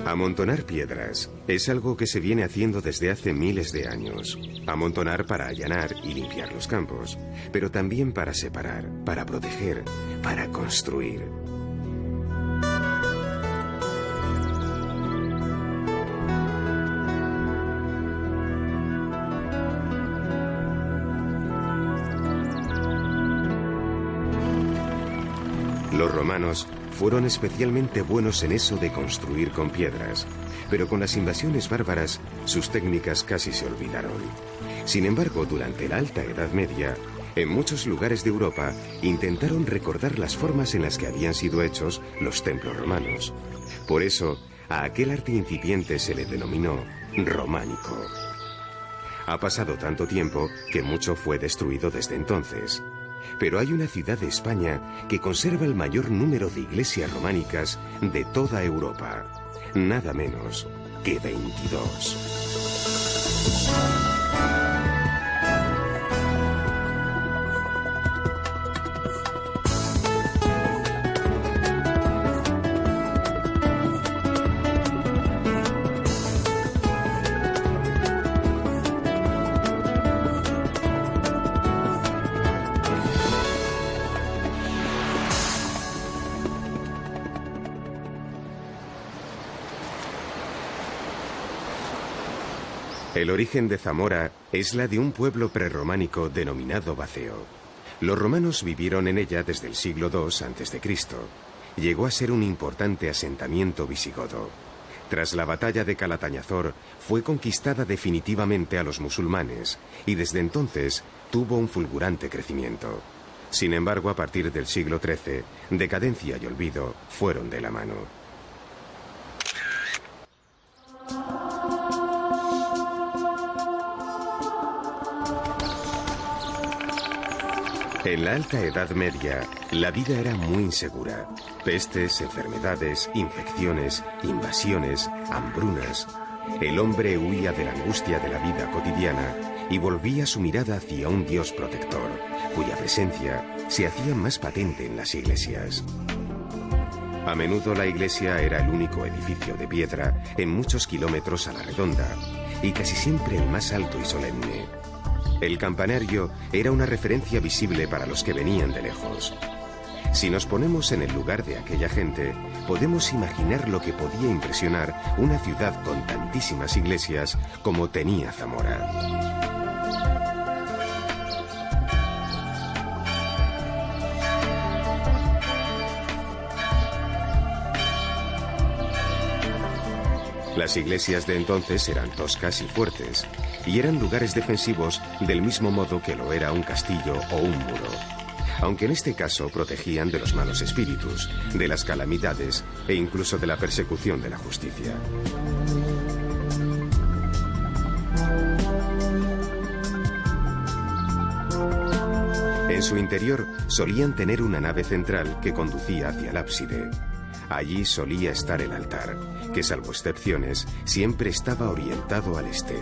Amontonar piedras es algo que se viene haciendo desde hace miles de años. Amontonar para allanar y limpiar los campos, pero también para separar, para proteger, para construir. Los romanos fueron especialmente buenos en eso de construir con piedras, pero con las invasiones bárbaras sus técnicas casi se olvidaron. Sin embargo, durante la Alta Edad Media, en muchos lugares de Europa intentaron recordar las formas en las que habían sido hechos los templos romanos. Por eso, a aquel arte incipiente se le denominó románico. Ha pasado tanto tiempo que mucho fue destruido desde entonces. Pero hay una ciudad de España que conserva el mayor número de iglesias románicas de toda Europa. Nada menos que 22. El origen de Zamora es la de un pueblo prerrománico denominado Baceo. Los romanos vivieron en ella desde el siglo II a.C. Llegó a ser un importante asentamiento visigodo. Tras la batalla de Calatañazor, fue conquistada definitivamente a los musulmanes y desde entonces tuvo un fulgurante crecimiento. Sin embargo, a partir del siglo XIII, decadencia y olvido fueron de la mano. En la Alta Edad Media, la vida era muy insegura. Pestes, enfermedades, infecciones, invasiones, hambrunas. El hombre huía de la angustia de la vida cotidiana y volvía su mirada hacia un Dios protector, cuya presencia se hacía más patente en las iglesias. A menudo la iglesia era el único edificio de piedra en muchos kilómetros a la redonda y casi siempre el más alto y solemne. El campanario era una referencia visible para los que venían de lejos. Si nos ponemos en el lugar de aquella gente, podemos imaginar lo que podía impresionar una ciudad con tantísimas iglesias como tenía Zamora. Las iglesias de entonces eran toscas y fuertes, y eran lugares defensivos del mismo modo que lo era un castillo o un muro. Aunque en este caso protegían de los malos espíritus, de las calamidades e incluso de la persecución de la justicia. En su interior solían tener una nave central que conducía hacia el ábside. Allí solía estar el altar, que salvo excepciones, siempre estaba orientado al este.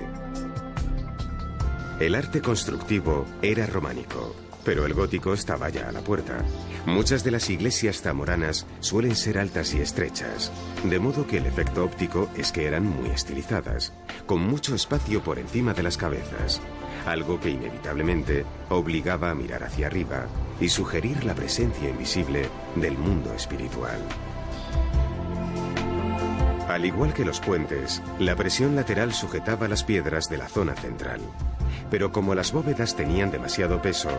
El arte constructivo era románico, pero el gótico estaba ya a la puerta. Muchas de las iglesias zamoranas suelen ser altas y estrechas, de modo que el efecto óptico es que eran muy estilizadas, con mucho espacio por encima de las cabezas, algo que inevitablemente obligaba a mirar hacia arriba y sugerir la presencia invisible del mundo espiritual. Al igual que los puentes, la presión lateral sujetaba las piedras de la zona central. Pero como las bóvedas tenían demasiado peso,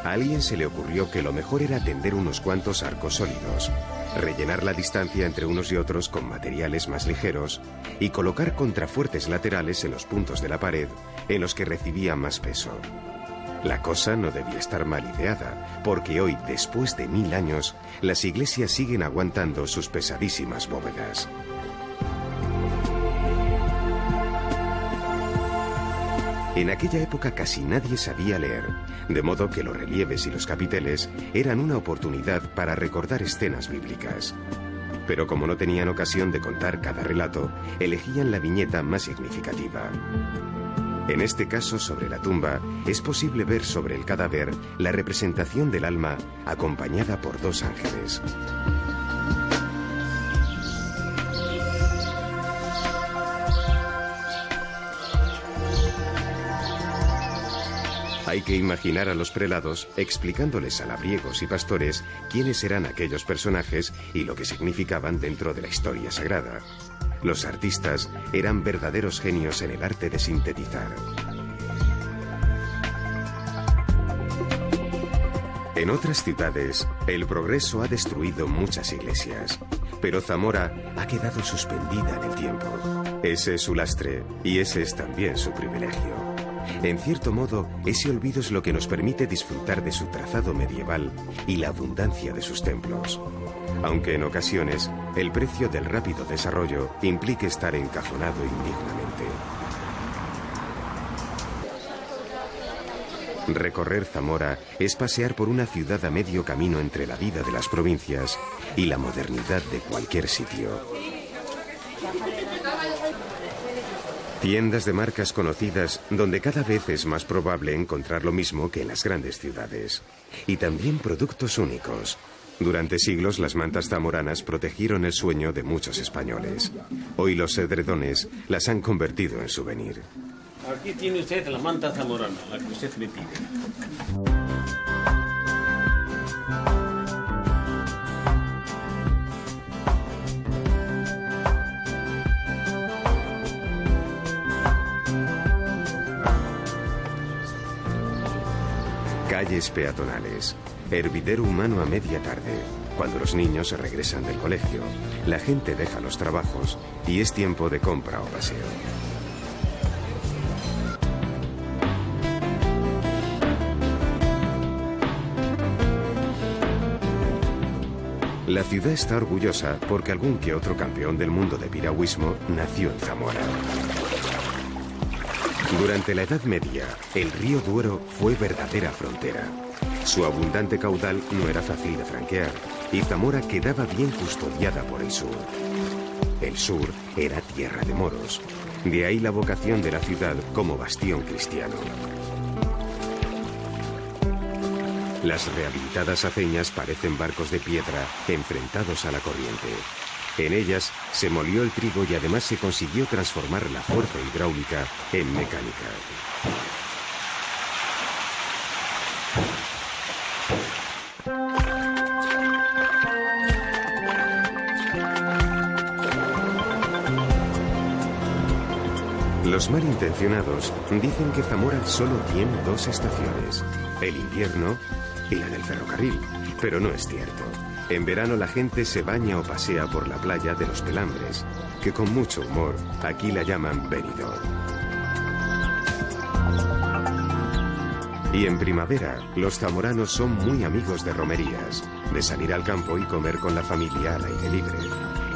a alguien se le ocurrió que lo mejor era tender unos cuantos arcos sólidos, rellenar la distancia entre unos y otros con materiales más ligeros y colocar contrafuertes laterales en los puntos de la pared en los que recibía más peso. La cosa no debía estar mal ideada, porque hoy, después de 1000 años, las iglesias siguen aguantando sus pesadísimas bóvedas. En aquella época casi nadie sabía leer, de modo que los relieves y los capiteles eran una oportunidad para recordar escenas bíblicas. Pero como no tenían ocasión de contar cada relato, elegían la viñeta más significativa. En este caso, sobre la tumba, es posible ver sobre el cadáver la representación del alma acompañada por 2 ángeles. Hay que imaginar a los prelados explicándoles a labriegos y pastores quiénes eran aquellos personajes y lo que significaban dentro de la historia sagrada. Los artistas eran verdaderos genios en el arte de sintetizar. En otras ciudades, el progreso ha destruido muchas iglesias, pero Zamora ha quedado suspendida en el tiempo. Ese es su lastre y ese es también su privilegio. En cierto modo, ese olvido es lo que nos permite disfrutar de su trazado medieval y la abundancia de sus templos. Aunque en ocasiones, el precio del rápido desarrollo implique estar encajonado indignamente. Recorrer Zamora es pasear por una ciudad a medio camino entre la vida de las provincias y la modernidad de cualquier sitio. Tiendas de marcas conocidas donde cada vez es más probable encontrar lo mismo que en las grandes ciudades. Y también productos únicos. Durante siglos las mantas zamoranas protegieron el sueño de muchos españoles. Hoy los edredones las han convertido en souvenir. Aquí tiene usted la manta zamorana, la que usted me pide. Calles peatonales, hervidero humano a media tarde, cuando los niños regresan del colegio, la gente deja los trabajos y es tiempo de compra o paseo. La ciudad está orgullosa porque algún que otro campeón del mundo de piragüismo nació en Zamora. Durante la Edad Media, el río Duero fue verdadera frontera. Su abundante caudal no era fácil de franquear y Zamora quedaba bien custodiada por el sur. El sur era tierra de moros. De ahí la vocación de la ciudad como bastión cristiano. Las rehabilitadas aceñas parecen barcos de piedra enfrentados a la corriente. En ellas se molió el trigo y además se consiguió transformar la fuerza hidráulica en mecánica. Los malintencionados dicen que Zamora solo tiene dos estaciones, el invierno y la del ferrocarril, pero no es cierto. En verano la gente se baña o pasea por la playa de los Pelambres, que con mucho humor aquí la llaman Benidorm. Y en primavera los zamoranos son muy amigos de romerías, de salir al campo y comer con la familia al aire libre.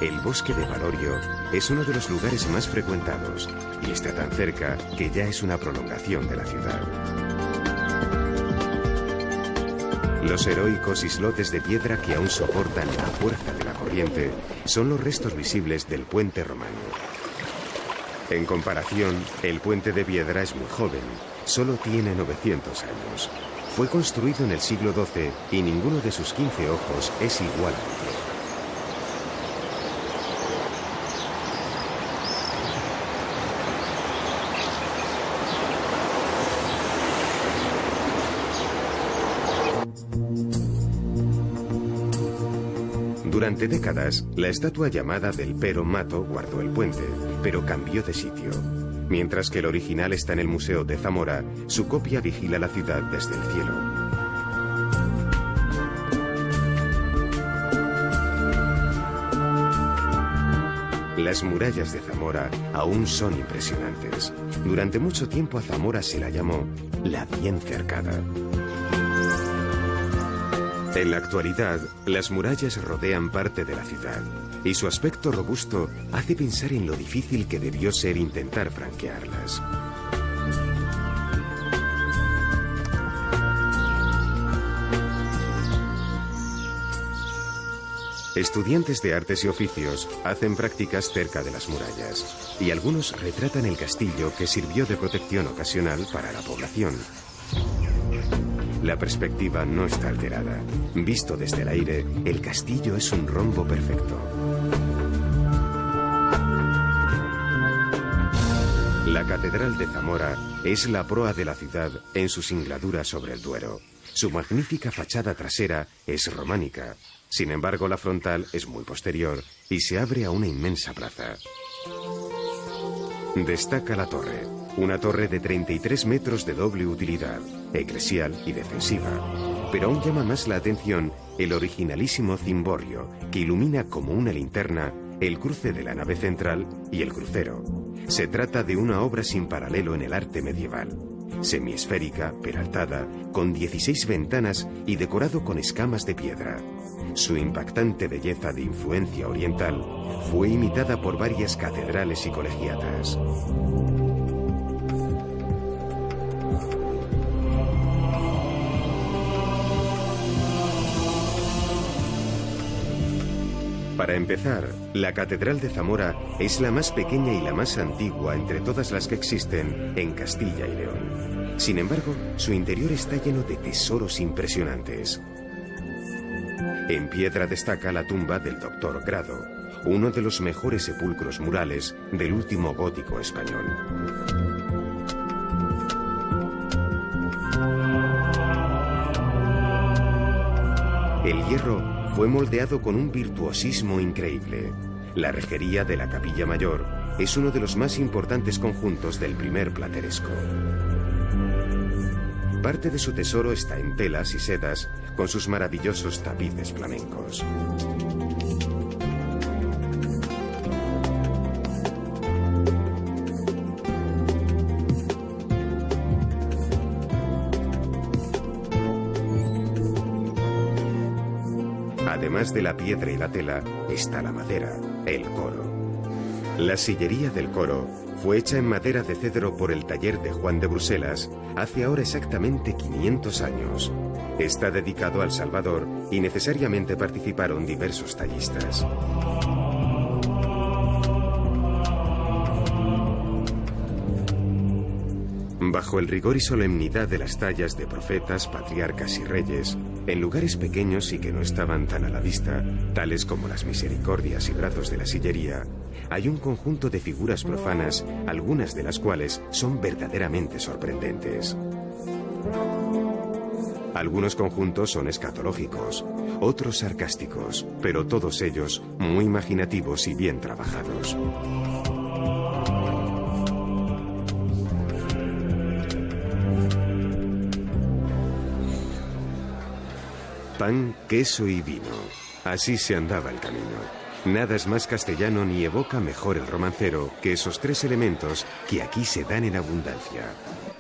El bosque de Valorio es uno de los lugares más frecuentados y está tan cerca que ya es una prolongación de la ciudad. Los heroicos islotes de piedra que aún soportan la fuerza de la corriente son los restos visibles del puente romano. En comparación, el puente de piedra es muy joven, solo tiene 900 años. Fue construido en el siglo XII y ninguno de sus 15 ojos es igual a otro. Durante décadas, la estatua llamada del Pero Mato guardó el puente, pero cambió de sitio. Mientras que el original está en el Museo de Zamora, su copia vigila la ciudad desde el cielo. Las murallas de Zamora aún son impresionantes. Durante mucho tiempo a Zamora se la llamó la bien cercada. En la actualidad, las murallas rodean parte de la ciudad y su aspecto robusto hace pensar en lo difícil que debió ser intentar franquearlas. Estudiantes de artes y oficios hacen prácticas cerca de las murallas y algunos retratan el castillo que sirvió de protección ocasional para la población. La perspectiva no está alterada. Visto desde el aire, el castillo es un rombo perfecto. La Catedral de Zamora es la proa de la ciudad en su singladura sobre el Duero. Su magnífica fachada trasera es románica. Sin embargo, la frontal es muy posterior y se abre a una inmensa plaza. Destaca la torre, una torre de 33 metros de doble utilidad, eclesial y defensiva. Pero aún llama más la atención el originalísimo cimborrio que ilumina como una linterna el cruce de la nave central y el crucero. Se trata de una obra sin paralelo en el arte medieval. Semiesférica, peraltada, con 16 ventanas y decorado con escamas de piedra. Su impactante belleza de influencia oriental fue imitada por varias catedrales y colegiatas. Para empezar, la Catedral de Zamora es la más pequeña y la más antigua entre todas las que existen en Castilla y León. Sin embargo, su interior está lleno de tesoros impresionantes. En piedra destaca la tumba del Doctor Grado, uno de los mejores sepulcros murales del último gótico español. El hierro fue moldeado con un virtuosismo increíble. La rejería de la Capilla Mayor es uno de los más importantes conjuntos del primer plateresco. Parte de su tesoro está en telas y sedas, con sus maravillosos tapices flamencos. Además de la piedra y la tela, está la madera, el coro. La sillería del coro fue hecha en madera de cedro por el taller de Juan de Bruselas hace ahora exactamente 500 años. Está dedicado al Salvador y necesariamente participaron diversos tallistas. Bajo el rigor y solemnidad de las tallas de profetas, patriarcas y reyes, en lugares pequeños y que no estaban tan a la vista, tales como las misericordias y brazos de la sillería, hay un conjunto de figuras profanas, algunas de las cuales son verdaderamente sorprendentes. Algunos conjuntos son escatológicos, otros sarcásticos, pero todos ellos muy imaginativos y bien trabajados. Pan, queso y vino. Así se andaba el camino. Nada es más castellano ni evoca mejor el romancero que esos tres elementos que aquí se dan en abundancia.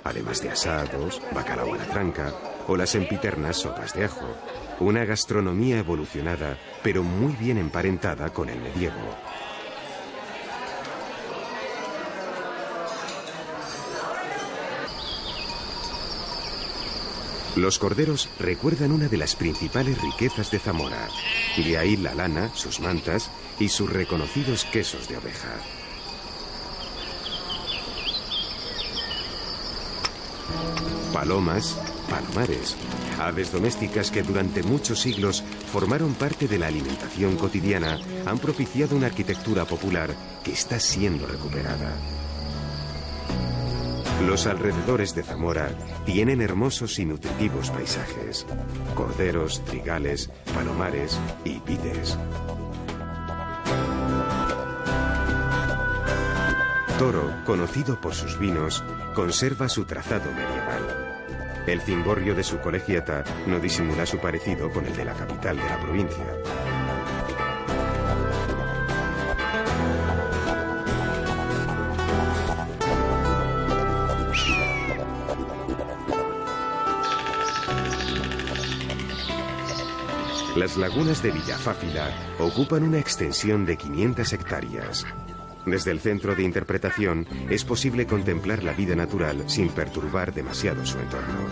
Además de asados, bacalao a la tranca o las sempiternas sopas de ajo. Una gastronomía evolucionada, pero muy bien emparentada con el medievo. Los corderos recuerdan una de las principales riquezas de Zamora. De ahí la lana, sus mantas y sus reconocidos quesos de oveja. Palomas, palomares, aves domésticas que durante muchos siglos formaron parte de la alimentación cotidiana, han propiciado una arquitectura popular que está siendo recuperada. Los alrededores de Zamora tienen hermosos y nutritivos paisajes. Corderos, trigales, palomares y vides. Toro, conocido por sus vinos, conserva su trazado medieval. El cimborrio de su colegiata no disimula su parecido con el de la capital de la provincia. Las lagunas de Villafáfila ocupan una extensión de 500 hectáreas. Desde el centro de interpretación es posible contemplar la vida natural sin perturbar demasiado su entorno.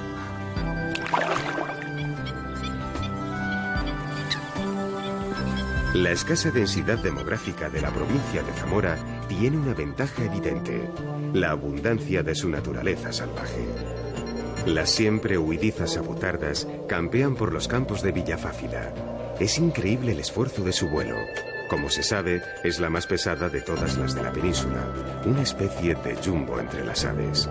La escasa densidad demográfica de la provincia de Zamora tiene una ventaja evidente: la abundancia de su naturaleza salvaje. Las siempre huidizas avutardas campean por los campos de Villafáfila. Es increíble el esfuerzo de su vuelo. Como se sabe, es la más pesada de todas las de la península, una especie de jumbo entre las aves.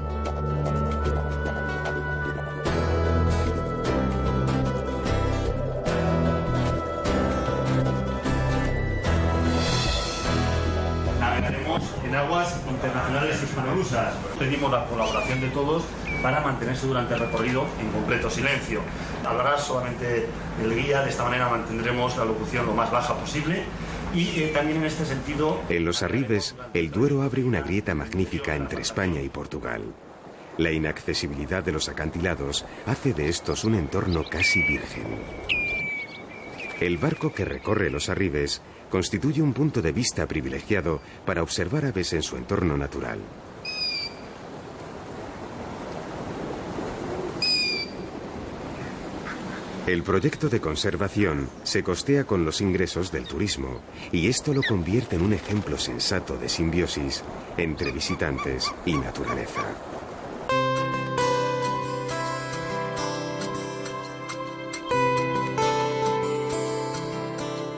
Navegaremos en aguas internacionales hispanorusas. Pedimos la colaboración de todos para mantenerse durante el recorrido en completo silencio. Hablará solamente el guía, de esta manera mantendremos la locución lo más baja posible. Y también en este sentido... En los Arribes, el Duero abre una grieta magnífica entre España y Portugal. La inaccesibilidad de los acantilados hace de estos un entorno casi virgen. El barco que recorre los Arribes constituye un punto de vista privilegiado para observar aves en su entorno natural. El proyecto de conservación se costea con los ingresos del turismo, y esto lo convierte en un ejemplo sensato de simbiosis entre visitantes y naturaleza.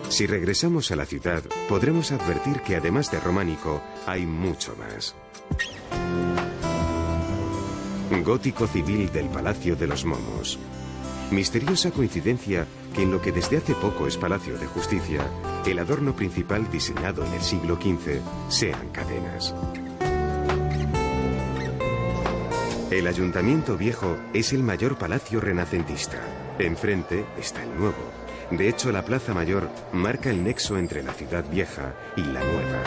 Si regresamos a la ciudad, podremos advertir que además de románico, hay mucho más. Gótico civil del Palacio de los Momos. Misteriosa coincidencia que en lo que desde hace poco es Palacio de Justicia, el adorno principal diseñado en el siglo XV sean cadenas. El Ayuntamiento Viejo es el mayor palacio renacentista. Enfrente está el nuevo. De hecho, la Plaza Mayor marca el nexo entre la ciudad vieja y la nueva.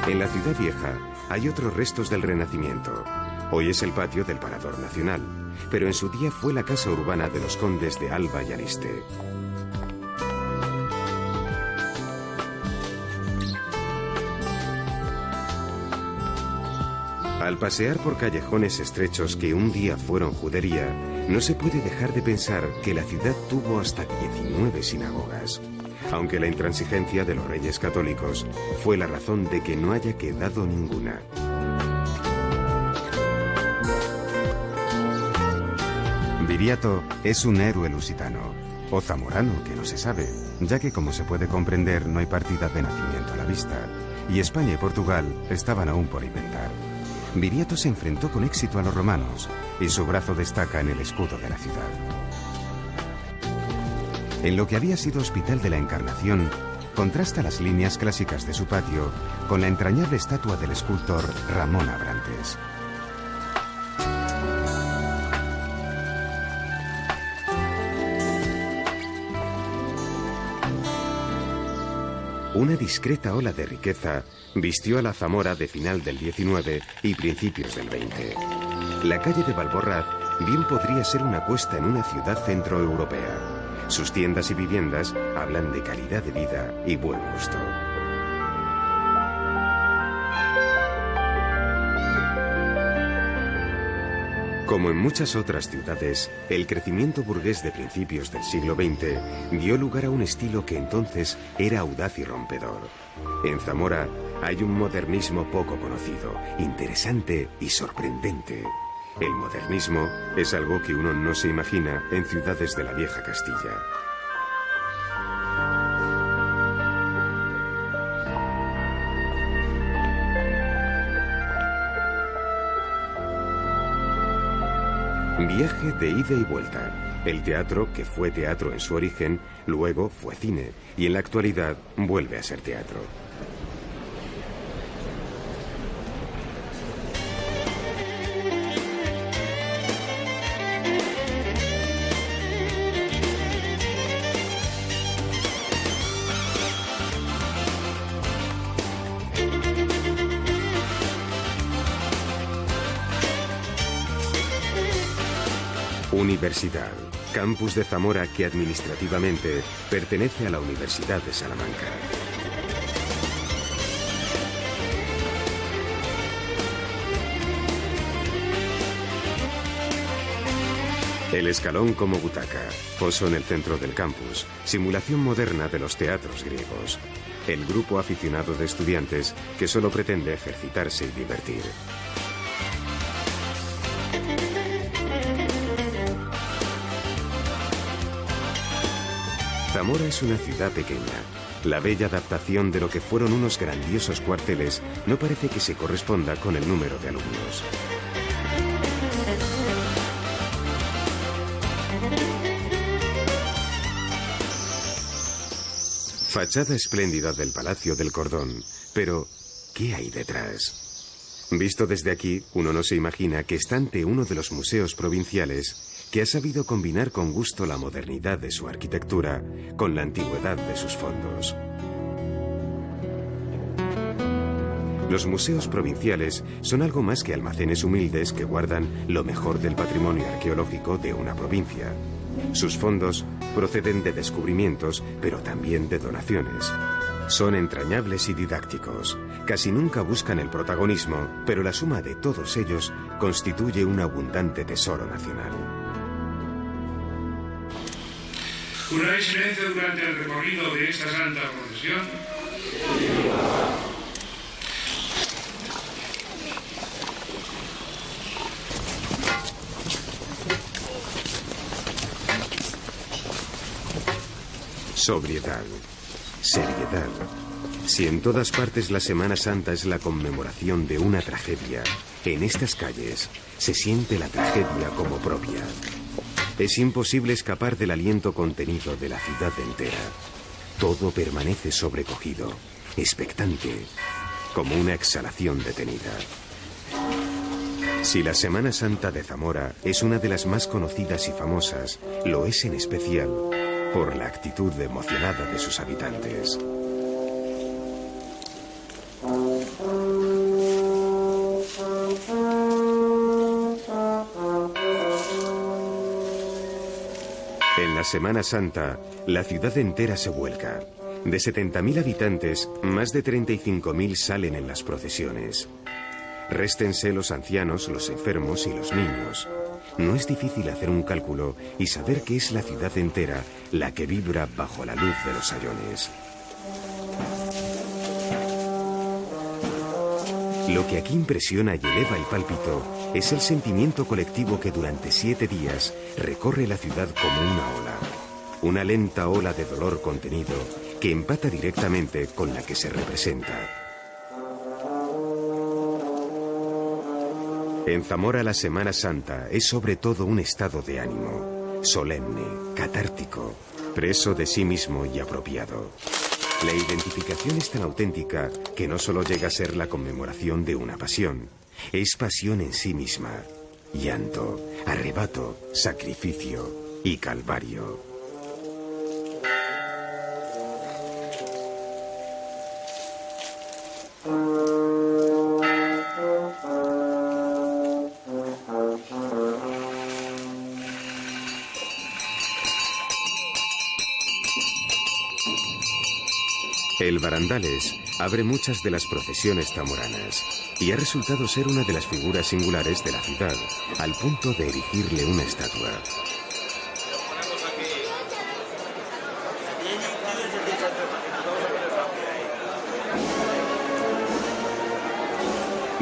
En la ciudad vieja hay otros restos del Renacimiento. Hoy es el patio del Parador Nacional, pero en su día fue la casa urbana de los condes de Alba y Aliste. Al pasear por callejones estrechos que un día fueron judería, no se puede dejar de pensar que la ciudad tuvo hasta 19 sinagogas, aunque la intransigencia de los reyes católicos fue la razón de que no haya quedado ninguna. Viriato es un héroe lusitano, o zamorano, que no se sabe, ya que, como se puede comprender, no hay partida de nacimiento a la vista, y España y Portugal estaban aún por inventar. Viriato se enfrentó con éxito a los romanos, y su brazo destaca en el escudo de la ciudad. En lo que había sido Hospital de la Encarnación, contrasta las líneas clásicas de su patio con la entrañable estatua del escultor Ramón Abrantes. Una discreta ola de riqueza vistió a la Zamora de final del XIX y principios del XX. La calle de Balborraz bien podría ser una cuesta en una ciudad centroeuropea. Sus tiendas y viviendas hablan de calidad de vida y buen gusto. Como en muchas otras ciudades, el crecimiento burgués de principios del siglo XX dio lugar a un estilo que entonces era audaz y rompedor. En Zamora hay un modernismo poco conocido, interesante y sorprendente. El modernismo es algo que uno no se imagina en ciudades de la vieja Castilla. Viaje de ida y vuelta. El teatro, que fue teatro en su origen, luego fue cine, y en la actualidad vuelve a ser teatro. Universidad, campus de Zamora que administrativamente pertenece a la Universidad de Salamanca. El escalón como butaca, foso en el centro del campus, simulación moderna de los teatros griegos. El grupo aficionado de estudiantes que solo pretende ejercitarse y divertir. Zamora es una ciudad pequeña. La bella adaptación de lo que fueron unos grandiosos cuarteles no parece que se corresponda con el número de alumnos. Fachada espléndida del Palacio del Cordón, pero ¿qué hay detrás? Visto desde aquí, uno no se imagina que está ante uno de los museos provinciales que ha sabido combinar con gusto la modernidad de su arquitectura con la antigüedad de sus fondos. Los museos provinciales son algo más que almacenes humildes que guardan lo mejor del patrimonio arqueológico de una provincia. Sus fondos proceden de descubrimientos, pero también de donaciones. Son entrañables y didácticos. Casi nunca buscan el protagonismo, pero la suma de todos ellos constituye un abundante tesoro nacional. ¿Juráis silencio durante el recorrido de esta santa procesión? Sobriedad, seriedad. Si en todas partes la Semana Santa es la conmemoración de una tragedia, en estas calles se siente la tragedia como propia. Es imposible escapar del aliento contenido de la ciudad entera. Todo permanece sobrecogido, expectante, como una exhalación detenida. Si la Semana Santa de Zamora es una de las más conocidas y famosas, lo es en especial por la actitud emocionada de sus habitantes. En la Semana Santa, la ciudad entera se vuelca. De 70.000 habitantes, más de 35.000 salen en las procesiones. Réstense los ancianos, los enfermos y los niños. No es difícil hacer un cálculo y saber que es la ciudad entera la que vibra bajo la luz de los sayones. Lo que aquí impresiona y eleva el pálpito es el sentimiento colectivo que durante 7 días recorre la ciudad como una ola. Una lenta ola de dolor contenido que empata directamente con la que se representa. En Zamora la Semana Santa es sobre todo un estado de ánimo, solemne, catártico, preso de sí mismo y apropiado. La identificación es tan auténtica que no solo llega a ser la conmemoración de una pasión, es pasión en sí misma, llanto, arrebato, sacrificio y calvario. El Barandales abre muchas de las procesiones zamoranas y ha resultado ser una de las figuras singulares de la ciudad, al punto de erigirle una estatua.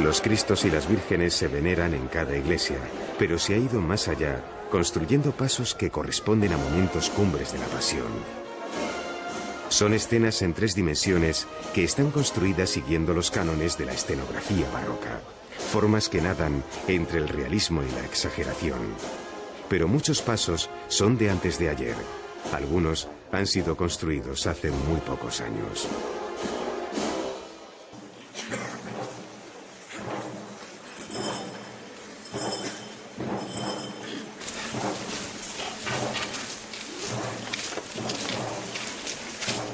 Los Cristos y las Vírgenes se veneran en cada iglesia, pero se ha ido más allá, construyendo pasos que corresponden a momentos cumbres de la Pasión. Son escenas en 3 dimensiones que están construidas siguiendo los cánones de la escenografía barroca, formas que nadan entre el realismo y la exageración. Pero muchos pasos son de antes de ayer, algunos han sido construidos hace muy pocos años.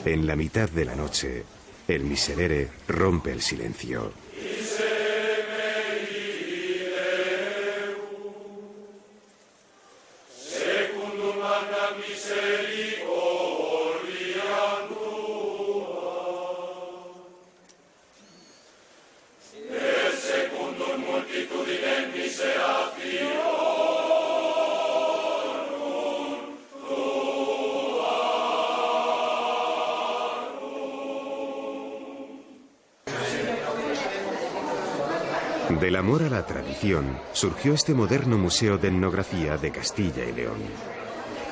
En la mitad de la noche, el Miserere rompe el silencio. Del amor a la tradición surgió este moderno museo de etnografía de Castilla y León.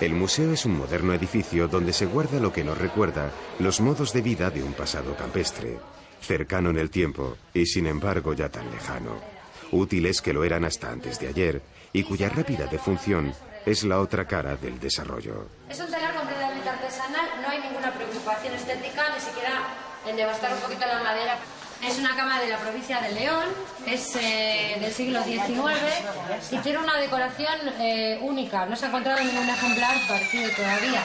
El museo es un moderno edificio donde se guarda lo que nos recuerda los modos de vida de un pasado campestre, cercano en el tiempo y sin embargo ya tan lejano. Útiles que lo eran hasta antes de ayer y cuya rápida defunción es la otra cara del desarrollo. Es un telar completamente artesanal, no hay ninguna preocupación estética, ni siquiera en devastar un poquito la madera. Es una cama de la provincia de León, es del siglo XIX y tiene una decoración única. No se ha encontrado ningún ejemplar parecido todavía.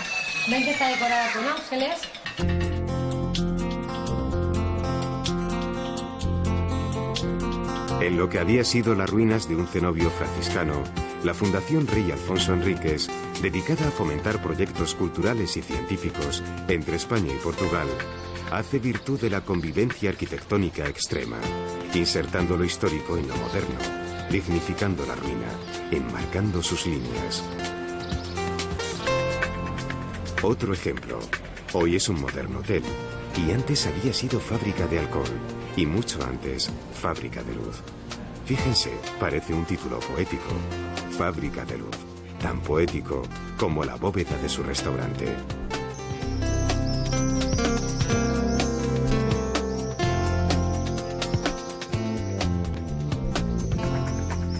Ven que está decorada con ángeles. En lo que había sido las ruinas de un cenobio franciscano, la Fundación Rey Alfonso Enríquez, dedicada a fomentar proyectos culturales y científicos entre España y Portugal, hace virtud de la convivencia arquitectónica extrema, insertando lo histórico en lo moderno, dignificando la ruina, enmarcando sus líneas. Otro ejemplo, hoy es un moderno hotel, y antes había sido fábrica de alcohol, y mucho antes, fábrica de luz. Fíjense, parece un título poético, Fábrica de Luz, tan poético como la bóveda de su restaurante.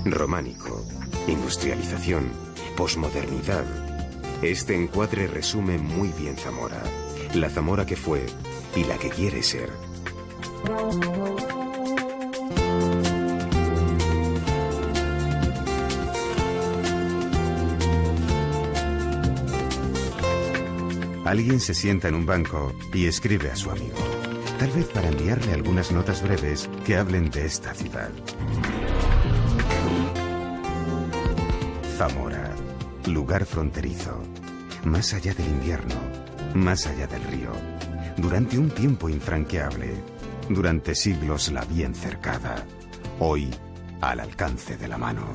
Románico, industrialización, posmodernidad. Este encuadre resume muy bien Zamora, la Zamora que fue y la que quiere ser. Alguien se sienta en un banco y escribe a su amigo, tal vez para enviarle algunas notas breves que hablen de esta ciudad. Zamora, lugar fronterizo, más allá del invierno, más allá del río, durante un tiempo infranqueable, durante siglos la bien cercada, hoy al alcance de la mano.